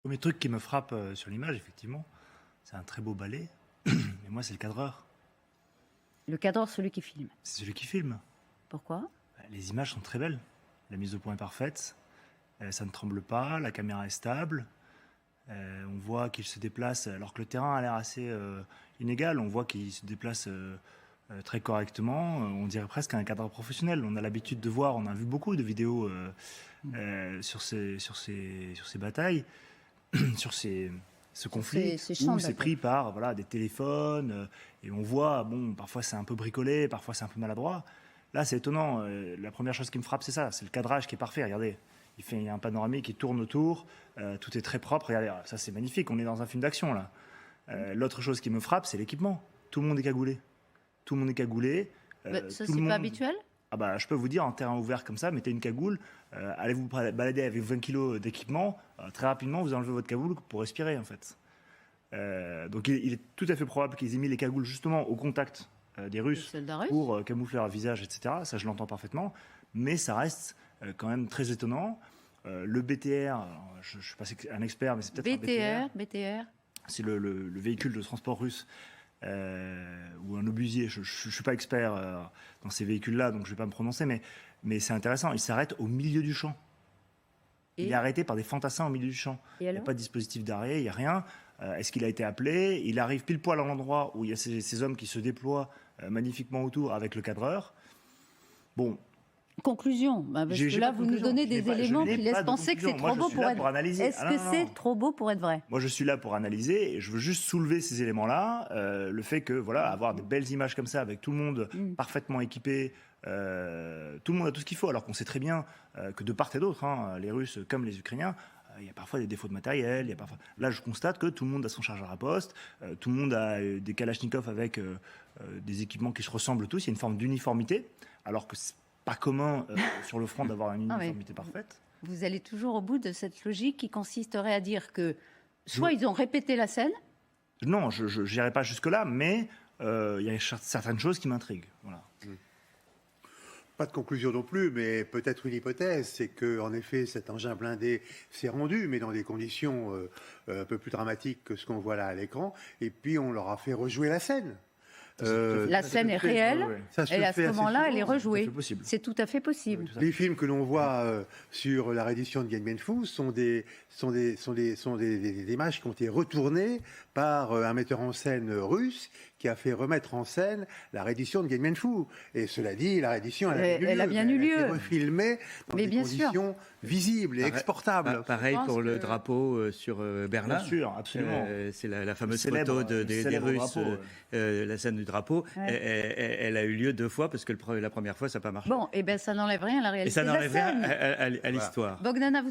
Le premier truc qui me frappe sur l'image, effectivement, c'est un très beau ballet. Mais moi, c'est le cadreur. Le cadreur, celui qui filme. C'est celui qui filme. Pourquoi? Les images sont très belles. La mise au point est parfaite. Ça ne tremble pas. La caméra est stable. On voit qu'il se déplace, alors que le terrain a l'air assez inégal. On voit qu'il se déplace très correctement. On dirait presque un cadreur professionnel. On a l'habitude de voir, on a vu beaucoup de vidéos sur ces batailles, sur ce conflit, où c'est pris par des téléphones, et on voit, bon, parfois c'est un peu bricolé, parfois c'est un peu maladroit. Là, c'est étonnant. La première chose qui me frappe, c'est ça, c'est le cadrage qui est parfait. Regardez, il y a un panoramique qui tourne autour, tout est très propre. Regardez, ça c'est magnifique, on est dans un film d'action là. L'autre chose qui me frappe, c'est l'équipement. Tout le monde est cagoulé. Tout le monde est cagoulé. Ça, c'est pas habituel? Ah bah, je peux vous dire, en terrain ouvert comme ça, mettez une cagoule, allez vous balader avec 20 kilos d'équipement, très rapidement vous enlevez votre cagoule pour respirer en fait. Donc il est tout à fait probable qu'ils aient mis les cagoules justement au contact des Russes pour camoufler leur visage, etc. Ça je l'entends parfaitement, mais ça reste quand même très étonnant. Le BTR, je ne suis pas un expert, mais c'est peut-être un BTR. BTR. C'est le véhicule de transport russe. Ou un obusier, je ne suis pas expert dans ces véhicules-là, donc je ne vais pas me prononcer, mais c'est intéressant, il s'arrête au milieu du champ. Il est arrêté par des fantassins au milieu du champ. Il n'y a pas de dispositif d'arrêt, il n'y a rien. Est-ce qu'il a été appelé? Il arrive pile poil à l'endroit où il y a ces hommes qui se déploient magnifiquement autour avec le cadreur. Bon. Conclusion, parce que là vous nous donnez des éléments qui laissent penser que c'est trop beau pour être vrai. Est-ce que c'est trop beau pour être vrai? Moi je suis là pour analyser et je veux juste soulever ces éléments-là, le fait que avoir des belles images comme ça avec tout le monde parfaitement équipé, tout le monde a tout ce qu'il faut, alors qu'on sait très bien que de part et d'autre, les Russes comme les Ukrainiens, il y a parfois des défauts de matériel. Là, je constate que tout le monde a son chargeur à poste, tout le monde a des Kalachnikov avec des équipements qui se ressemblent tous. Il y a une forme d'uniformité, alors que c'est pas commun sur le front d'avoir une uniformité parfaite. Vous allez toujours au bout de cette logique qui consisterait à dire que soit ils ont répété la scène. Non, je n'irai pas jusque-là, mais il y a certaines choses qui m'intriguent. Voilà. Pas de conclusion non plus, mais peut-être une hypothèse, c'est qu'en effet, cet engin blindé s'est rendu, mais dans des conditions un peu plus dramatiques que ce qu'on voit là à l'écran, et puis on leur a fait rejouer la scène. La scène est réelle, et à ce moment-là, elle est rejouée. C'est tout à fait possible. Les films que l'on voit sur la réédition de Dien Bien Phu sont des images qui ont été retournées par un metteur en scène russe qui a fait remettre en scène la réédition de Dien Bien Phu. Et cela dit, la réédition, elle a bien eu lieu. Elle a été refilmée dans des conditions visibles et exportables. Pareil pour le drapeau sur Berlin. Bien sûr, absolument. C'est la fameuse photo des Russes, la scène du drapeau. Elle a eu lieu 2 fois parce que la première fois, ça n'a pas marché. Bon, et bien ça n'enlève rien à la réalité. Et ça n'enlève rien à l'histoire. Bogdana,